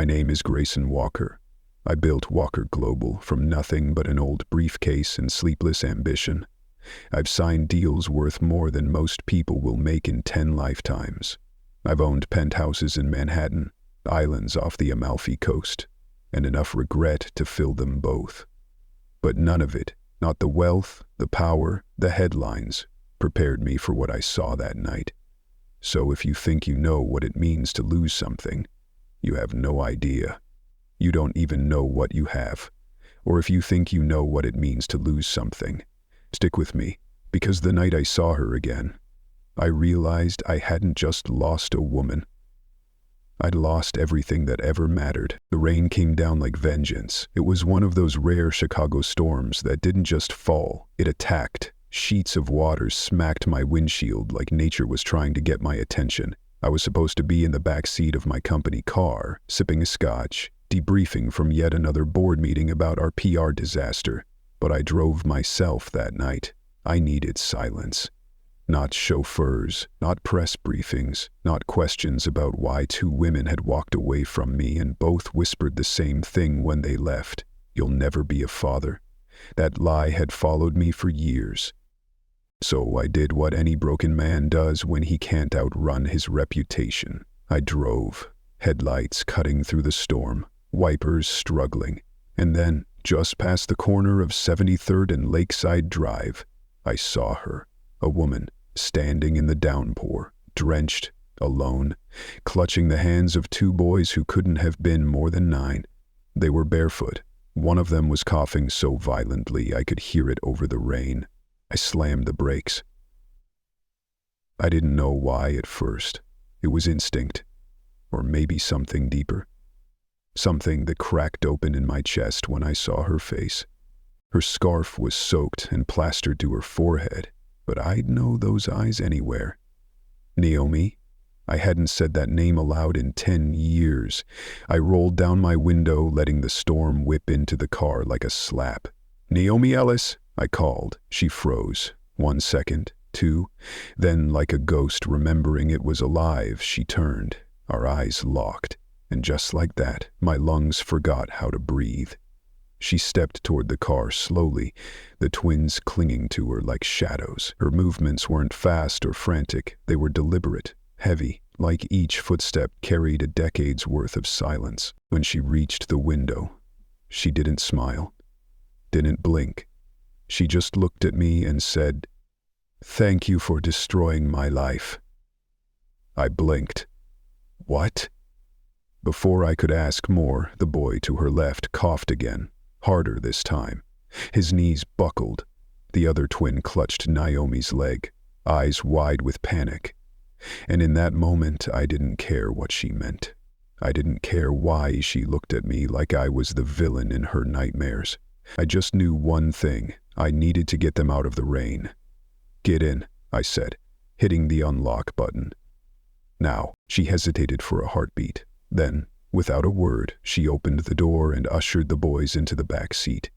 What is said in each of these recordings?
My name is Grayson Walker. I built Walker Global from nothing but an old briefcase and sleepless ambition. I've signed deals worth more than most people will make in 10 lifetimes. I've owned penthouses in Manhattan, islands off the Amalfi Coast, and enough regret to fill them both. But none of it, not the wealth, the power, the headlines, prepared me for what I saw that night. So if you think you know what it means to lose something, you have no idea. You don't even know what you have. Or if you think you know what it means to lose something, stick with me, because the night I saw her again, I realized I hadn't just lost a woman. I'd lost everything that ever mattered. The rain came down like vengeance. It was one of those rare Chicago storms that didn't just fall, it attacked. Sheets of water smacked my windshield like nature was trying to get my attention. I was supposed to be in the back seat of my company car, sipping a scotch, debriefing from yet another board meeting about our PR disaster. But I drove myself that night. I needed silence. Not chauffeurs, not press briefings, not questions about why 2 women had walked away from me and both whispered the same thing when they left. You'll never be a father. That lie had followed me for years. So I did what any broken man does when he can't outrun his reputation. I drove, headlights cutting through the storm, wipers struggling, and then, just past the corner of 73rd and Lakeside Drive, I saw her, a woman, standing in the downpour, drenched, alone, clutching the hands of 2 boys who couldn't have been more than 9. They were barefoot. One of them was coughing so violently I could hear it over the rain. I slammed the brakes. I didn't know why at first. It was instinct, or maybe something deeper. Something that cracked open in my chest when I saw her face. Her scarf was soaked and plastered to her forehead, but I'd know those eyes anywhere. Naomi? I hadn't said that name aloud in 10 years. I rolled down my window, letting the storm whip into the car like a slap. "Naomi Ellis," I called. She froze. 1 second, 2. Then, like a ghost remembering it was alive, she turned. Our eyes locked. And just like that, my lungs forgot how to breathe. She stepped toward the car slowly, the twins clinging to her like shadows. Her movements weren't fast or frantic. They were deliberate, heavy, like each footstep carried a decade's worth of silence. When she reached the window, she didn't smile, didn't blink. She just looked at me and said, "Thank you for destroying my life." I blinked. What? Before I could ask more, the boy to her left coughed again, harder this time. His knees buckled. The other twin clutched Naomi's leg, eyes wide with panic. And in that moment, I didn't care what she meant. I didn't care why she looked at me like I was the villain in her nightmares. I just knew one thing. I needed to get them out of the rain. "Get in," I said, hitting the unlock button. Now, she hesitated for a heartbeat. Then, without a word, she opened the door and ushered the boys into the back seat.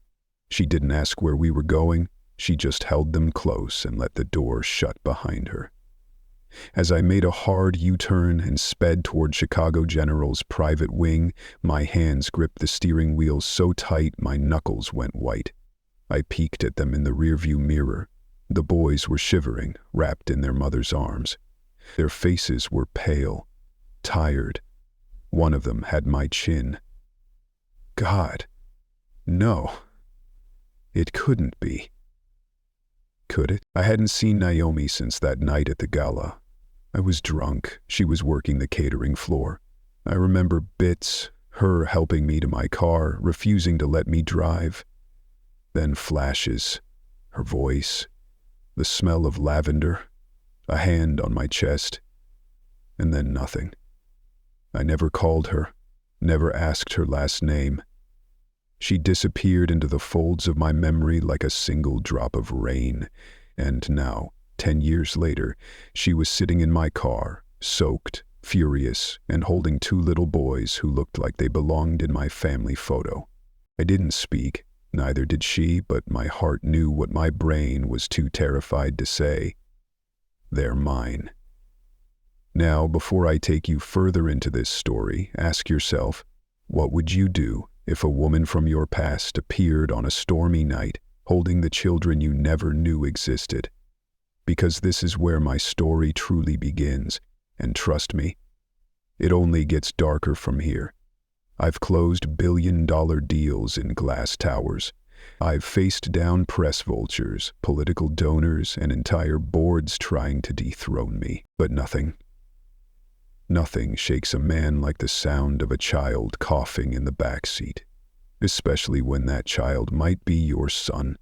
She didn't ask where we were going. She just held them close and let the door shut behind her. As I made a hard U-turn and sped toward Chicago General's private wing, my hands gripped the steering wheel so tight my knuckles went white. I peeked at them in the rearview mirror. The boys were shivering, wrapped in their mother's arms. Their faces were pale, tired. One of them had my chin. God, no. It couldn't be. Could it? I hadn't seen Naomi since that night at the gala. I was drunk. She was working the catering floor. I remember bits, her helping me to my car, refusing to let me drive. Then flashes, her voice, the smell of lavender, a hand on my chest, and then nothing. I never called her, never asked her last name. She disappeared into the folds of my memory like a single drop of rain, and now, 10 years later, she was sitting in my car, soaked, furious, and holding 2 little boys who looked like they belonged in my family photo. I didn't speak, neither did she, but my heart knew what my brain was too terrified to say. They're mine. Now, before I take you further into this story, ask yourself, What would you do if a woman from your past appeared on a stormy night holding the children you never knew existed? Because this is where my story truly begins, and trust me, it only gets darker from here. I've closed billion-dollar deals in glass towers. I've faced down press vultures, political donors, and entire boards trying to dethrone me. But nothing shakes a man like the sound of a child coughing in the back seat, especially when that child might be your son.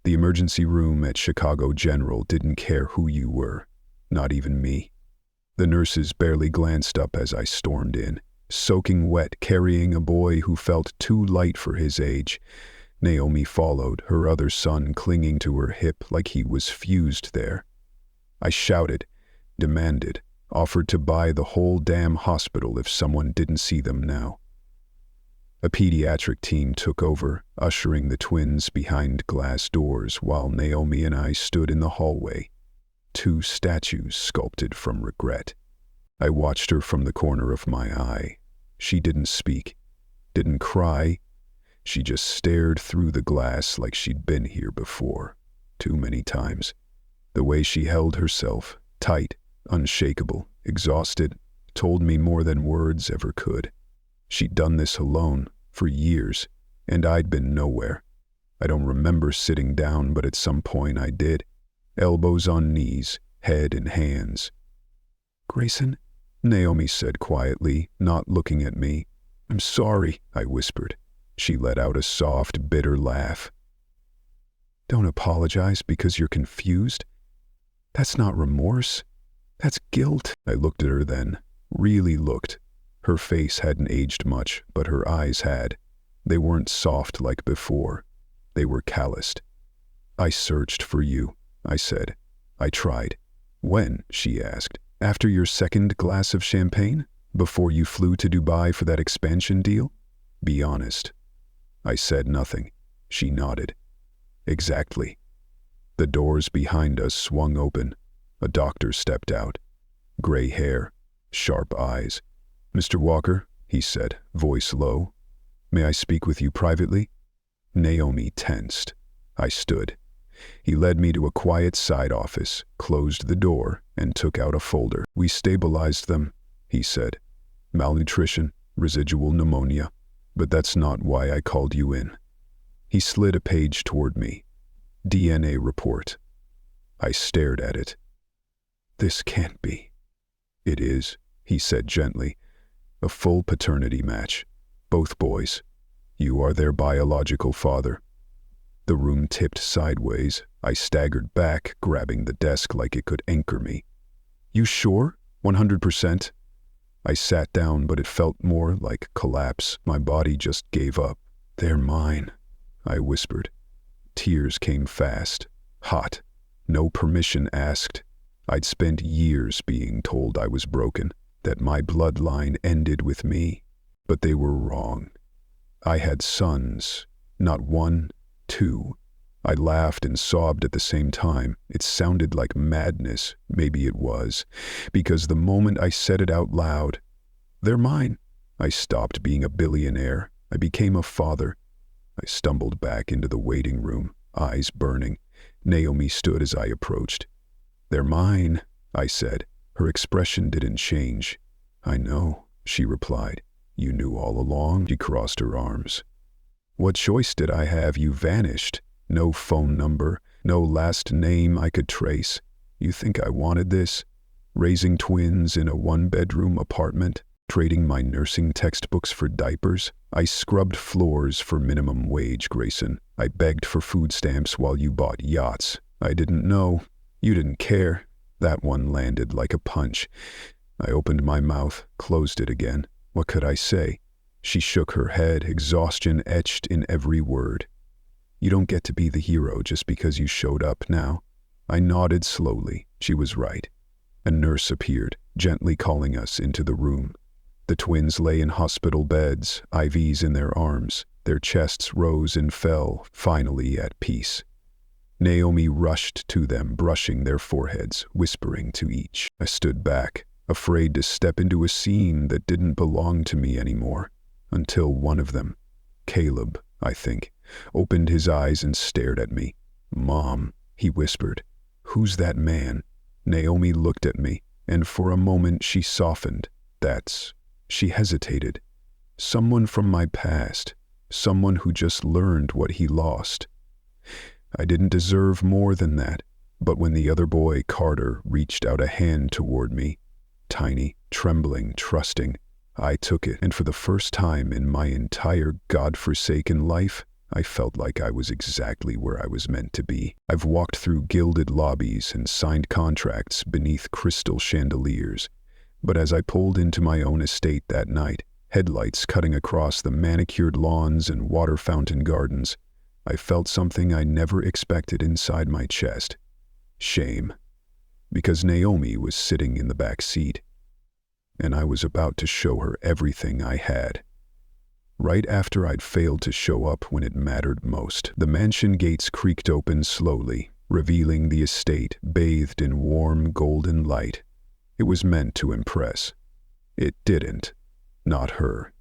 The emergency room at Chicago General didn't care who you were, not even me. The nurses barely glanced up as I stormed in, soaking wet, carrying a boy who felt too light for his age. Naomi followed, her other son clinging to her hip like he was fused there. I shouted, demanded, offered to buy the whole damn hospital if someone didn't see them now. A pediatric team took over, ushering the twins behind glass doors while Naomi and I stood in the hallway, two statues sculpted from regret. I watched her from the corner of my eye. She didn't speak, didn't cry. She just stared through the glass like she'd been here before, too many times. The way she held herself, tight, unshakable, exhausted, told me more than words ever could. She'd done this alone, for years, and I'd been nowhere. I don't remember sitting down, but at some point I did. Elbows on knees, head in hands. "Grayson," Naomi said quietly, not looking at me. "I'm sorry," I whispered. She let out a soft, bitter laugh. "Don't apologize because you're confused. That's not remorse. That's guilt." I looked at her then, really looked. Her face hadn't aged much, but her eyes had. They weren't soft like before. They were calloused. "I searched for you," I said. "I tried." "When?" she asked. "After your second glass of champagne? Before you flew to Dubai for that expansion deal? Be honest." I said nothing. She nodded. "Exactly." The doors behind us swung open. A doctor stepped out. Gray hair, sharp eyes. "Mr. Walker," he said, voice low. "May I speak with you privately?" Naomi tensed. I stood. He led me to a quiet side office, closed the door, and took out a folder. "We stabilized them," he said. "Malnutrition, residual pneumonia. But that's not why I called you in." He slid a page toward me. "DNA report." I stared at it. "This can't be." "It is," he said gently. "A full paternity match. Both boys. You are their biological father." The room tipped sideways. I staggered back, grabbing the desk like it could anchor me. "You sure? 100%? I sat down, but it felt more like collapse. My body just gave up. "They're mine," I whispered. Tears came fast, hot, no permission asked. I'd spent years being told I was broken, that my bloodline ended with me. But they were wrong. I had sons, not one, two. I laughed and sobbed at the same time. It sounded like madness. Maybe it was, because the moment I said it out loud, "They're mine," I stopped being a billionaire. I became a father. I stumbled back into the waiting room, eyes burning. Naomi stood as I approached. "They're mine," I said. Her expression didn't change. "I know," she replied. "You knew all along." She crossed her arms. "What choice did I have? You vanished. No phone number, no last name I could trace. You think I wanted this? Raising twins in a one-bedroom apartment? Trading my nursing textbooks for diapers? I scrubbed floors for minimum wage, Grayson. I begged for food stamps while you bought yachts. I didn't know. You didn't care." That one landed like a punch. I opened my mouth, closed it again. What could I say? She shook her head, exhaustion etched in every word. "You don't get to be the hero just because you showed up now." I nodded slowly. She was right. A nurse appeared, gently calling us into the room. The twins lay in hospital beds, IVs in their arms. Their chests rose and fell, finally at peace. Naomi rushed to them, brushing their foreheads, whispering to each. I stood back, afraid to step into a scene that didn't belong to me anymore. until one of them, Caleb, I think, opened his eyes and stared at me. "Mom," he whispered. "Who's that man?" Naomi looked at me, and for a moment she softened. She hesitated. Someone from my past, someone who just learned what he lost. I didn't deserve more than that, but when the other boy, Carter, reached out a hand toward me, tiny, trembling, trusting, I took it, and for the first time in my entire God-forsaken life, I felt like I was exactly where I was meant to be. I've walked through gilded lobbies and signed contracts beneath crystal chandeliers, but as I pulled into my own estate that night, headlights cutting across the manicured lawns and water fountain gardens, I felt something I never expected inside my chest. Shame. Because Naomi was sitting in the back seat, and I was about to show her everything I had. Right after I'd failed to show up when it mattered most, the mansion gates creaked open slowly, revealing the estate bathed in warm golden light. It was meant to impress. It didn't. Not her.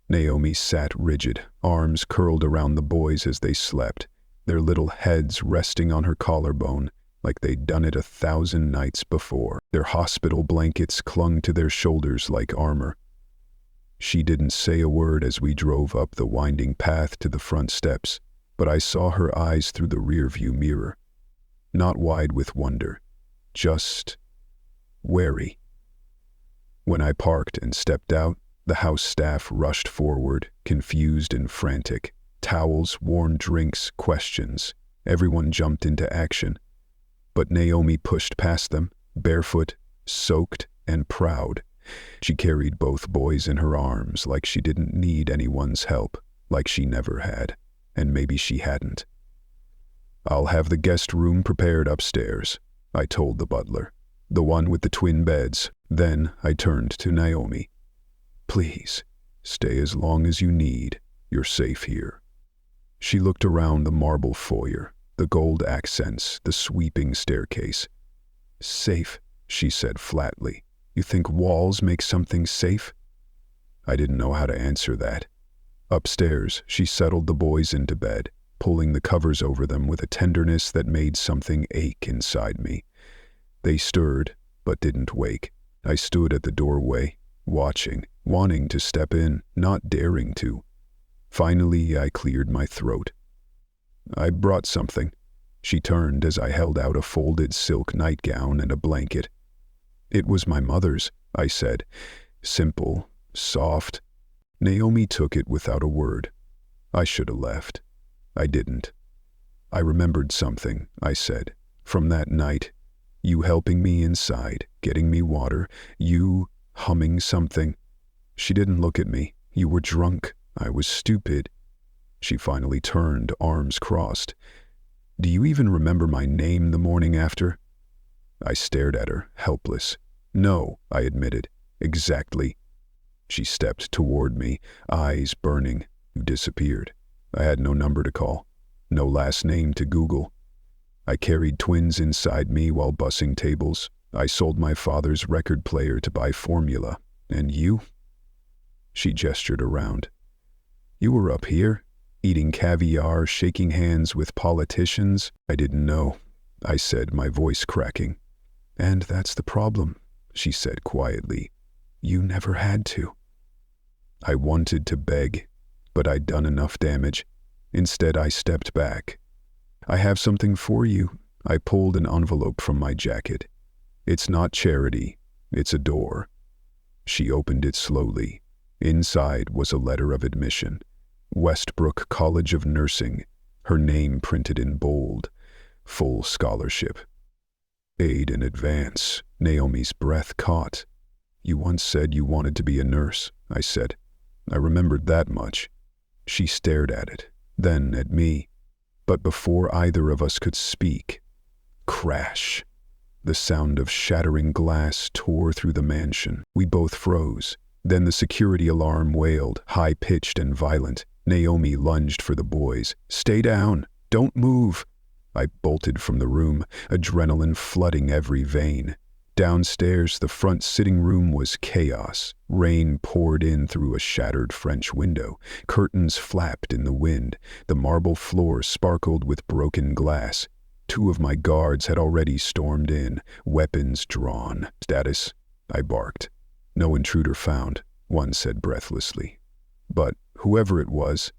Naomi sat rigid, arms curled around the boys as they slept, their little heads resting on her collarbone like they'd done it 1,000 nights before. Their hospital blankets clung to their shoulders like armor. She didn't say a word as we drove up the winding path to the front steps, but I saw her eyes through the rearview mirror. Not wide with wonder, just wary. When I parked and stepped out, the house staff rushed forward, confused and frantic. Towels, warm drinks, questions. Everyone jumped into action. But Naomi pushed past them, barefoot, soaked, and proud. She carried both boys in her arms like she didn't need anyone's help, like she never had, and maybe she hadn't. "I'll have the guest room prepared upstairs," I told the butler. "The one with the twin beds." Then I turned to Naomi. "Please, stay as long as you need. You're safe here." She looked around the marble foyer, the gold accents, the sweeping staircase. "Safe," she said flatly. "You think walls make something safe?" I didn't know how to answer that. Upstairs, she settled the boys into bed, pulling the covers over them with a tenderness that made something ache inside me. They stirred, but didn't wake. I stood at the doorway, watching, wanting to step in, not daring to. Finally, I cleared my throat. "I brought something." She turned as I held out a folded silk nightgown and a blanket. "It was my mother's," I said. Simple, soft. Naomi took it without a word. I should have left. I didn't. "I remembered something," I said. "From that night. You helping me inside, getting me water, you humming something." She didn't look at me. "You were drunk. I was stupid." She finally turned, arms crossed. "Do you even remember my name the morning after?" I stared at her, helpless. "No," I admitted. "Exactly." She stepped toward me, eyes burning. "You disappeared. I had no number to call, no last name to Google. I carried twins inside me while bussing tables. I sold my father's record player to buy formula. And you?" She gestured around. "You were up here, eating caviar, shaking hands with politicians." "I didn't know," I said, my voice cracking. "And that's the problem," she said quietly. "You never had to." I wanted to beg, but I'd done enough damage. Instead, I stepped back. "I have something for you." I pulled an envelope from my jacket. "It's not charity. It's a door." She opened it slowly. Inside was a letter of admission. Westbrook College of Nursing, her name printed in bold. Full scholarship. "Aid in advance." Naomi's breath caught. "You once said you wanted to be a nurse," I said. I remembered that much. She stared at it, then at me. But before either of us could speak, crash. The sound of shattering glass tore through the mansion. We both froze. Then the security alarm wailed, high-pitched and violent. Naomi lunged for the boys. "Stay down! Don't move!" I bolted from the room, adrenaline flooding every vein. Downstairs, the front sitting room was chaos. Rain poured in through a shattered French window. Curtains flapped in the wind. The marble floor sparkled with broken glass. Two of my guards had already stormed in, weapons drawn. "Status?" I barked. "No intruder found," one said breathlessly. But whoever it was,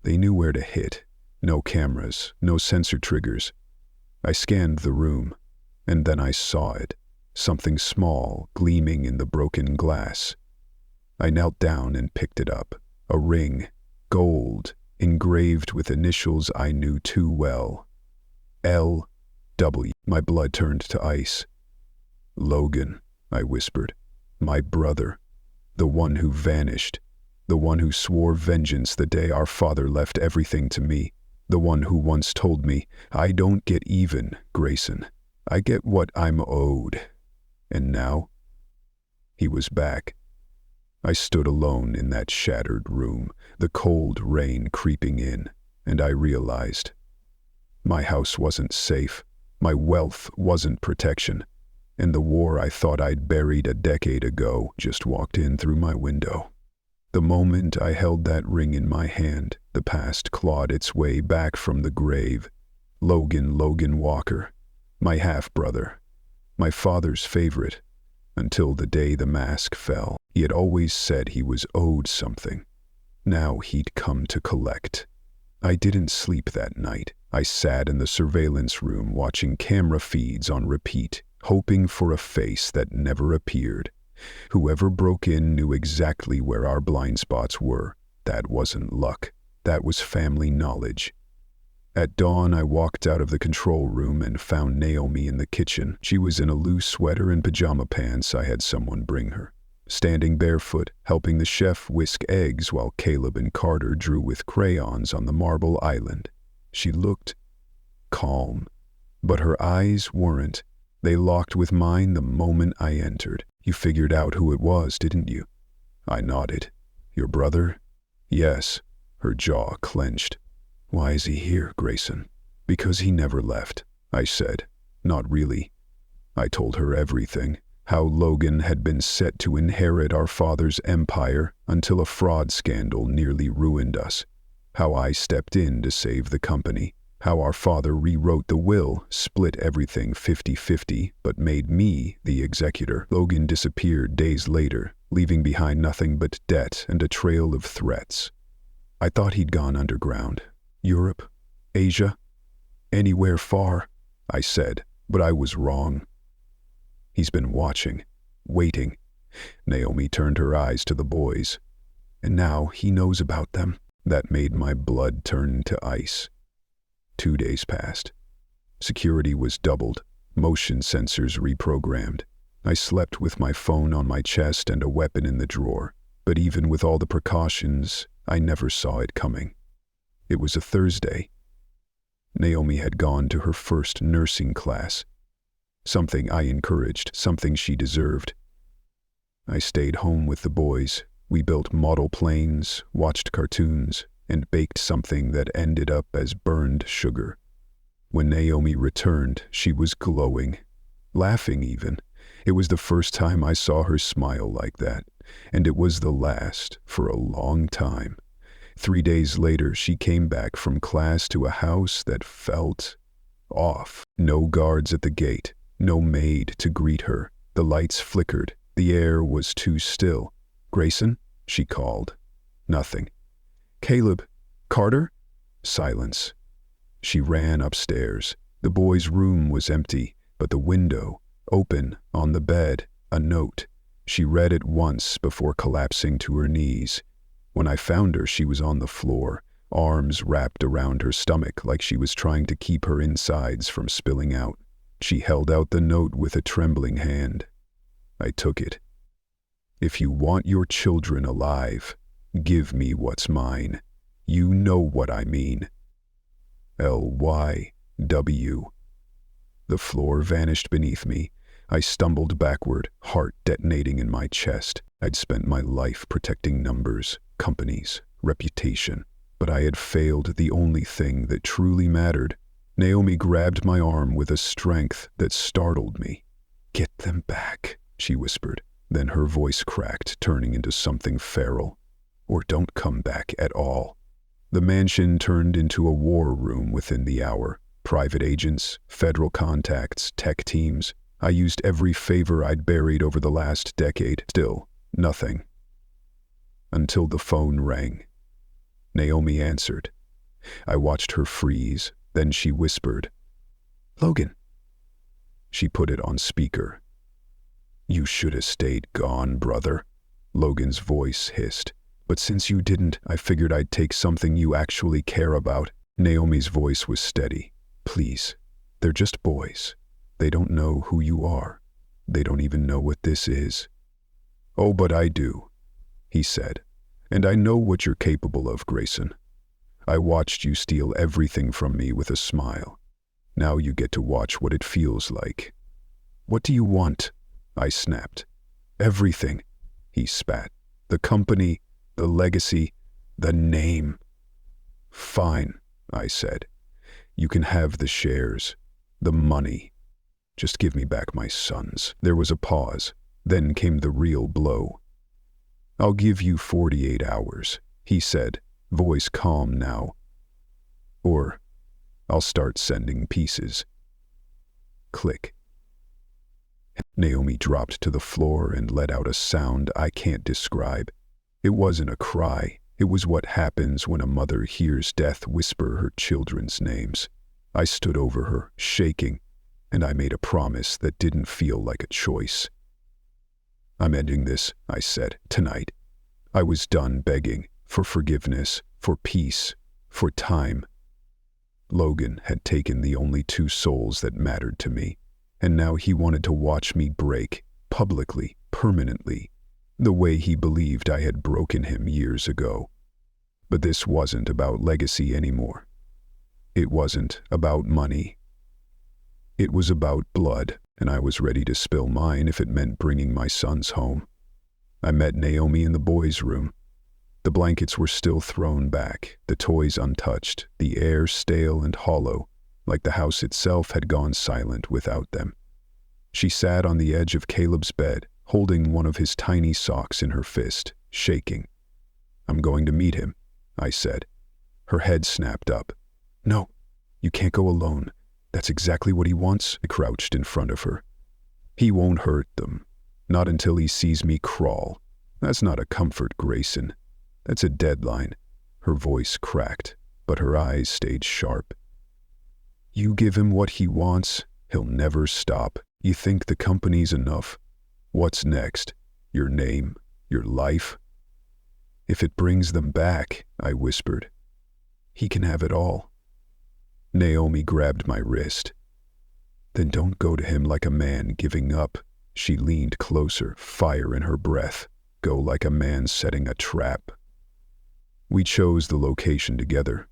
they knew where to hit. No cameras, no sensor triggers. I scanned the room, and then I saw it. Something small, gleaming in the broken glass. I knelt down and picked it up. A ring, gold, engraved with initials I knew too well. L.W. My blood turned to ice. "Logan," I whispered. "My brother. The one who vanished. The one who swore vengeance the day our father left everything to me. The one who once told me, 'I don't get even, Grayson. I get what I'm owed.' And now?" He was back. I stood alone in that shattered room, the cold rain creeping in, and I realized my house wasn't safe. My wealth wasn't protection. And the war I thought I'd buried a decade ago just walked in through my window. The moment I held that ring in my hand, the past clawed its way back from the grave. Logan Walker, my half-brother, my father's favorite, until the day the mask fell. He had always said he was owed something. Now he'd come to collect. I didn't sleep that night. I sat in the surveillance room watching camera feeds on repeat, hoping for a face that never appeared. Whoever broke in knew exactly where our blind spots were. That wasn't luck. That was family knowledge. At dawn, I walked out of the control room and found Naomi in the kitchen. She was in a loose sweater and pajama pants I had someone bring her, standing barefoot, helping the chef whisk eggs while Caleb and Carter drew with crayons on the marble island. She looked calm, but her eyes weren't. They locked with mine the moment I entered. "You figured out who it was, didn't you?" I nodded. "Your brother?" "Yes." Her jaw clenched. "Why is he here, Grayson?" "Because he never left," I said. "Not really." I told her everything. How Logan had been set to inherit our father's empire until a fraud scandal nearly ruined us. How I stepped in to save the company. How our father rewrote the will, split everything 50-50, but made me the executor. Logan disappeared days later, leaving behind nothing but debt and a trail of threats. I thought he'd gone underground. Europe, Asia, anywhere far, I said, but I was wrong. He's been watching, waiting. Naomi turned her eyes to the boys. And now he knows about them. That made my blood turn to ice. 2 days passed. Security was doubled, motion sensors reprogrammed. I slept with my phone on my chest and a weapon in the drawer, but even with all the precautions, I never saw it coming. It was a Thursday. Naomi had gone to her first nursing class. Something I encouraged, something she deserved. I stayed home with the boys. We built model planes, watched cartoons, and baked something that ended up as burned sugar. When Naomi returned, she was glowing, laughing even. It was the first time I saw her smile like that, and it was the last for a long time. 3 days later, she came back from class to a house that felt off. No guards at the gate, no maid to greet her. The lights flickered. The air was too still. "Grayson?" she called. Nothing. "Caleb? Carter?" Silence. She ran upstairs. The boys' room was empty, but the window, open, on the bed, a note. She read it once before collapsing to her knees. When I found her, she was on the floor, arms wrapped around her stomach like she was trying to keep her insides from spilling out. She held out the note with a trembling hand. I took it. "If you want your children alive, give me what's mine. You know what I mean. L.Y.W." The floor vanished beneath me. I stumbled backward, heart detonating in my chest. I'd spent my life protecting numbers, companies, reputation, but I had failed the only thing that truly mattered. Naomi grabbed my arm with a strength that startled me. Get them back, she whispered. Then her voice cracked, turning into something feral. Or don't come back at all. The mansion turned into a war room within the hour. Private agents, federal contacts, tech teams. I used every favor I'd buried over the last decade. Still, nothing. Until the phone rang. Naomi answered. I watched her freeze, then she whispered, "Logan." She put it on speaker. "You should have stayed gone, brother," Logan's voice hissed. "But since you didn't, I figured I'd take something you actually care about." Naomi's voice was steady. "Please, they're just boys. They don't know who you are. They don't even know what this is." "Oh, but I do," he said. "And I know what you're capable of, Grayson. I watched you steal everything from me with a smile. Now you get to watch what it feels like." "What do you want?" I snapped. "Everything," he spat. "The company, the legacy, the name." "Fine," I said. "You can have the shares, the money. Just give me back my sons." There was a pause. Then came the real blow. "I'll give you 48 hours, he said, voice calm now. "Or I'll start sending pieces." Click. Naomi dropped to the floor and let out a sound I can't describe. It wasn't a cry. It was what happens when a mother hears death whisper her children's names. I stood over her, shaking, and I made a promise that didn't feel like a choice. "I'm ending this," I said, "tonight." I was done begging for forgiveness, for peace, for time. Logan had taken the only two souls that mattered to me, and now he wanted to watch me break, publicly, permanently, the way he believed I had broken him years ago. But this wasn't about legacy anymore. It wasn't about money. It was about blood, and I was ready to spill mine if it meant bringing my sons home. I met Naomi in the boys' room. The blankets were still thrown back, the toys untouched, the air stale and hollow, like the house itself had gone silent without them. She sat on the edge of Caleb's bed, holding one of his tiny socks in her fist, shaking. "I'm going to meet him," I said. Her head snapped up. "No, you can't go alone. That's exactly what he wants." I crouched in front of her. "He won't hurt them. Not until he sees me crawl. That's not a comfort, Grayson. That's a deadline." Her voice cracked, but her eyes stayed sharp. "You give him what he wants, he'll never stop. You think the company's enough? What's next? Your name? Your life?" "If it brings them back," I whispered, "he can have it all." Naomi grabbed my wrist. "Then don't go to him like a man giving up." She leaned closer, fire in her breath. "Go like a man setting a trap." We chose the location together.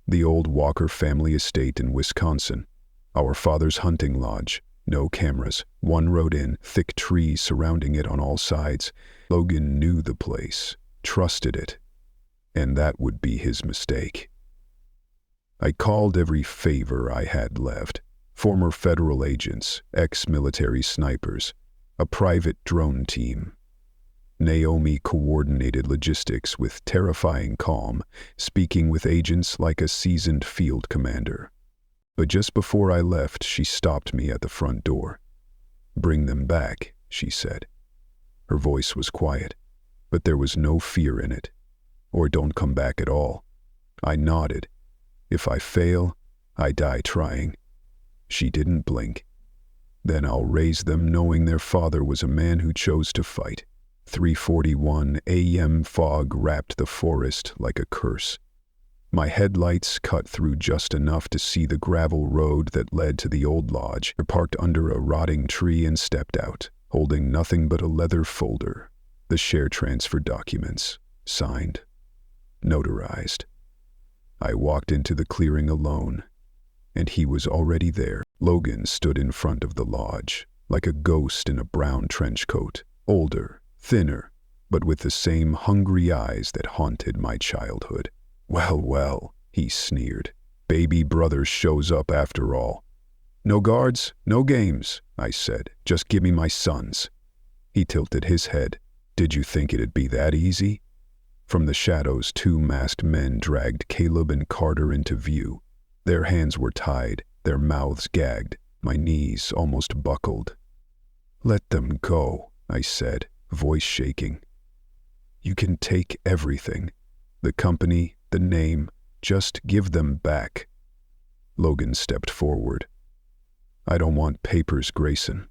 The old Walker family estate in Wisconsin. Our father's hunting lodge. No cameras. One road in, thick trees surrounding it on all sides. Logan knew the place, trusted it. And that would be his mistake. I called every favor I had left. Former federal agents, ex-military snipers, a private drone team. Naomi coordinated logistics with terrifying calm, speaking with agents like a seasoned field commander. But just before I left, she stopped me at the front door. "Bring them back," she said. Her voice was quiet, but there was no fear in it. "Or don't come back at all." I nodded. "If I fail, I die trying." She didn't blink. "Then I'll raise them knowing their father was a man who chose to fight." 3:41 a.m. fog wrapped the forest like a curse. My headlights cut through just enough to see the gravel road that led to the old lodge. I parked under a rotting tree and stepped out, holding nothing but a leather folder. The share transfer documents, signed, notarized. I walked into the clearing alone, and he was already there. Logan stood in front of the lodge, like a ghost in a brown trench coat, older, thinner, but with the same hungry eyes that haunted my childhood. "Well, well," he sneered. "Baby brother shows up after all." No guards, no games, I said. Just give me my sons. He tilted his head. Did you think it'd be that easy? From the shadows, two masked men dragged Caleb and Carter into view. Their hands were tied, their mouths gagged, my knees almost buckled. Let them go, I said, voice shaking. You can take everything. The company, the name, just give them back. Logan stepped forward. I don't want papers, Grayson.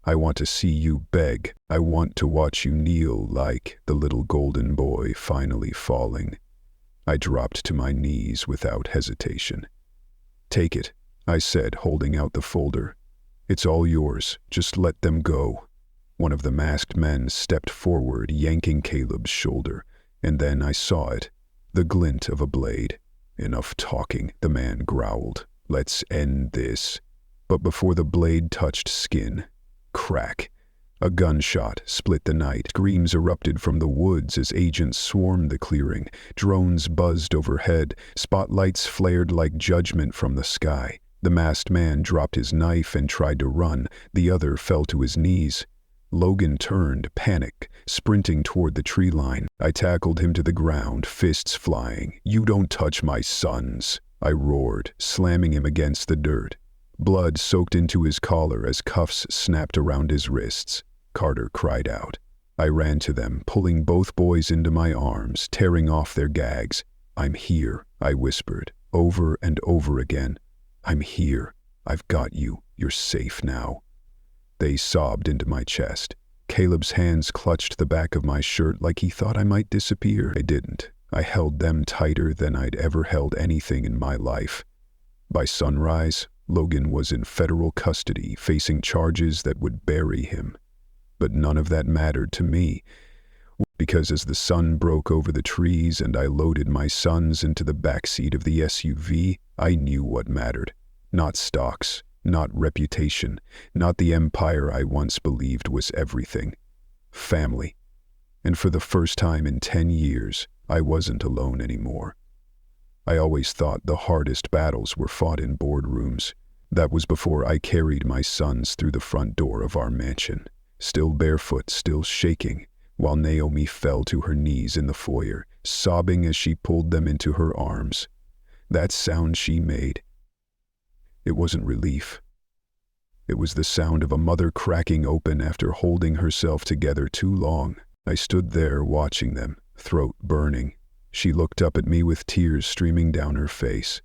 I want to see you beg. I want to watch you kneel like the little golden boy finally falling. I dropped to my knees without hesitation. Take it, I said, holding out the folder. It's all yours. Just let them go. One of the masked men stepped forward, yanking Caleb's shoulder, and then I saw it, the glint of a blade. Enough talking, the man growled. Let's end this. But before the blade touched skin, crack. A gunshot split the night. Screams erupted from the woods as agents swarmed the clearing. Drones buzzed overhead. Spotlights flared like judgment from the sky. The masked man dropped his knife and tried to run. The other fell to his knees. Logan turned, panic, sprinting toward the tree line. I tackled him to the ground, fists flying. You don't touch my sons, I roared, slamming him against the dirt. Blood soaked into his collar as cuffs snapped around his wrists. Carter cried out. I ran to them, pulling both boys into my arms, tearing off their gags. I'm here, I whispered, over and over again. I'm here. I've got you. You're safe now. They sobbed into my chest. Caleb's hands clutched the back of my shirt like he thought I might disappear. I didn't. I held them tighter than I'd ever held anything in my life. By sunrise, Logan was in federal custody, facing charges that would bury him. But none of that mattered to me, because as the sun broke over the trees and I loaded my sons into the backseat of the SUV, I knew what mattered. Not stocks, not reputation, not the empire I once believed was everything. Family. And for the first time in 10 years, I wasn't alone anymore. I always thought the hardest battles were fought in boardrooms. That was before I carried my sons through the front door of our mansion, still barefoot, still shaking, while Naomi fell to her knees in the foyer, sobbing as she pulled them into her arms. That sound she made, it wasn't relief. It was the sound of a mother cracking open after holding herself together too long. I stood there watching them, throat burning. She looked up at me with tears streaming down her face.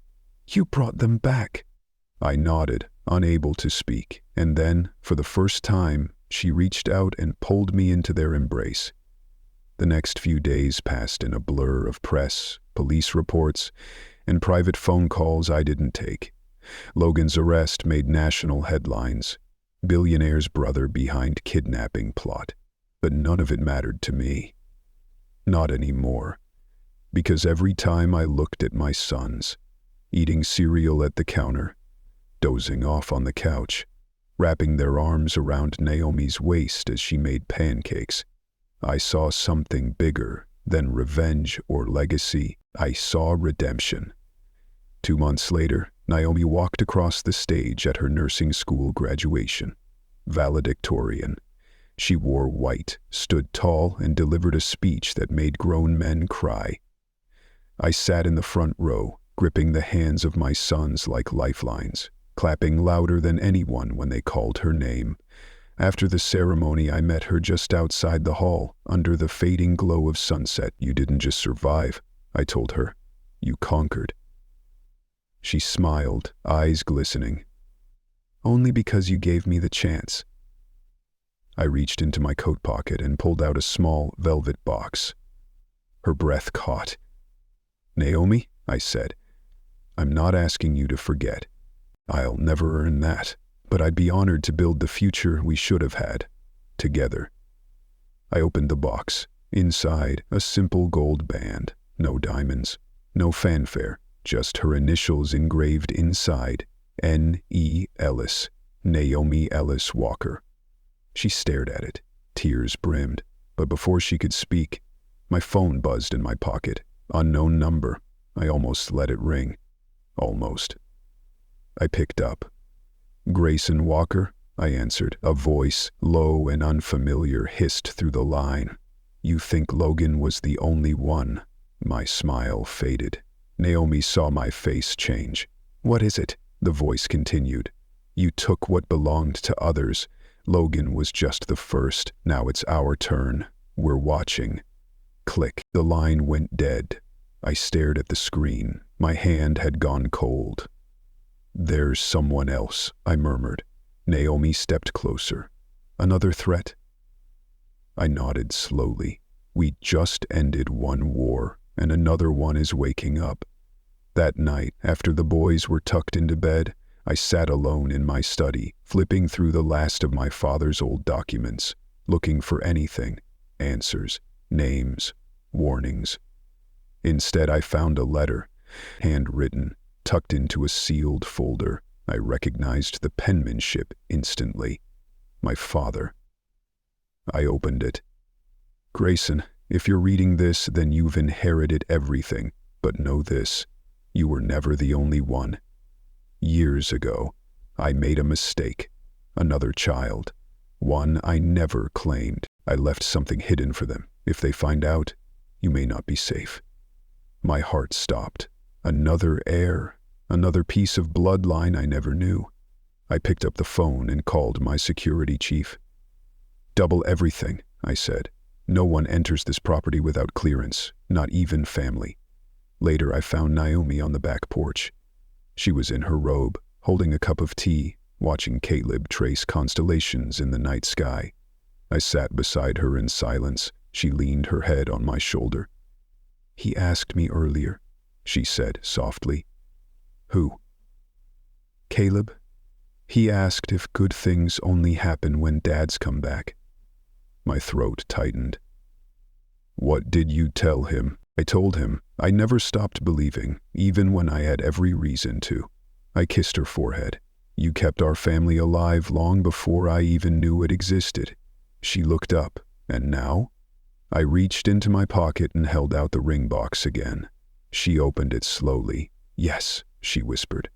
You brought them back. I nodded, unable to speak, and then, for the first time, she reached out and pulled me into their embrace. The next few days passed in a blur of press, police reports, and private phone calls I didn't take. Logan's arrest made national headlines. Billionaire's brother behind kidnapping plot. But none of it mattered to me. Not anymore. Because every time I looked at my sons, eating cereal at the counter, dozing off on the couch, wrapping their arms around Naomi's waist as she made pancakes, I saw something bigger than revenge or legacy. I saw redemption. 2 months later, Naomi walked across the stage at her nursing school graduation. Valedictorian. She wore white, stood tall, and delivered a speech that made grown men cry. I sat in the front row, gripping the hands of my sons like lifelines, clapping louder than anyone when they called her name. After the ceremony, I met her just outside the hall, under the fading glow of sunset. You didn't just survive, I told her. You conquered. She smiled, eyes glistening. Only because you gave me the chance. I reached into my coat pocket and pulled out a small velvet box. Her breath caught. Naomi, I said, I'm not asking you to forget. I'll never earn that, but I'd be honored to build the future we should have had, together. I opened the box. Inside, a simple gold band. No diamonds, no fanfare, just her initials engraved inside. N.E. Ellis, Naomi Ellis Walker. She stared at it. Tears brimmed, but before she could speak, my phone buzzed in my pocket. Unknown number. I almost let it ring. Almost. I picked up. Grayson Walker, I answered. A voice, low and unfamiliar, hissed through the line. You think Logan was the only one? My smile faded. Naomi saw my face change. What is it? The voice continued. You took what belonged to others. Logan was just the first. Now it's our turn. We're watching. Click. The line went dead. I stared at the screen. My hand had gone cold. There's someone else, I murmured. Naomi stepped closer. Another threat? I nodded slowly. We just ended one war, and another one is waking up. That night, after the boys were tucked into bed, I sat alone in my study, flipping through the last of my father's old documents, looking for anything, answers, names, warnings. Instead, I found a letter, handwritten, tucked into a sealed folder. I recognized the penmanship instantly. My father. I opened it. Grayson, if you're reading this, then you've inherited everything. But know this, you were never the only one. Years ago, I made a mistake. Another child. One I never claimed. I left something hidden for them. If they find out, you may not be safe. My heart stopped. Another heir. Another piece of bloodline I never knew. I picked up the phone and called my security chief. Double everything, I said. No one enters this property without clearance, not even family. Later, I found Naomi on the back porch. She was in her robe, holding a cup of tea, watching Caleb trace constellations in the night sky. I sat beside her in silence. She leaned her head on my shoulder. He asked me earlier, she said softly. Who? Caleb. He asked if good things only happen when dads come back. My throat tightened. What did you tell him? I told him. I never stopped believing, even when I had every reason to. I kissed her forehead. You kept our family alive long before I even knew it existed. She looked up, and now? I reached into my pocket and held out the ring box again. She opened it slowly. Yes, she whispered.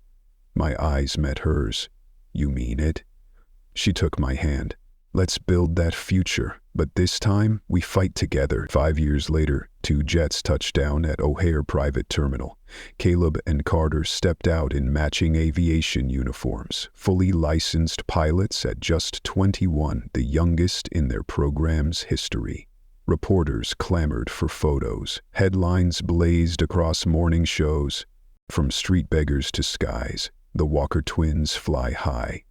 My eyes met hers. You mean it? She took my hand. Let's build that future, but this time we fight together. 5 years later, 2 jets touched down at O'Hare Private Terminal. Caleb and Carter stepped out in matching aviation uniforms, fully licensed pilots at just 21, the youngest in their program's history. Reporters clamored for photos. Headlines blazed across morning shows. From street beggars to skies, the Walker twins fly high.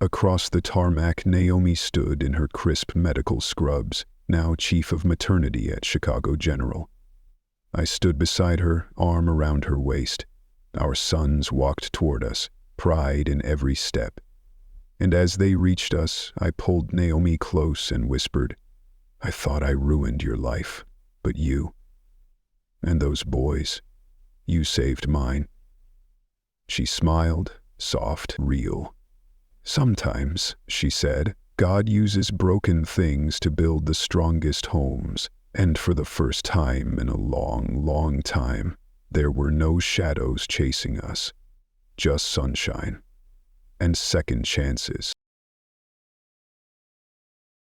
Across the tarmac, Naomi stood in her crisp medical scrubs, now chief of maternity at Chicago General. I stood beside her, arm around her waist. Our sons walked toward us, pride in every step. And as they reached us, I pulled Naomi close and whispered, I thought I ruined your life, but you, and those boys, you saved mine. She smiled, soft, real. Sometimes, she said, God uses broken things to build the strongest homes, and for the first time in a long, long time, there were no shadows chasing us, just sunshine and second chances.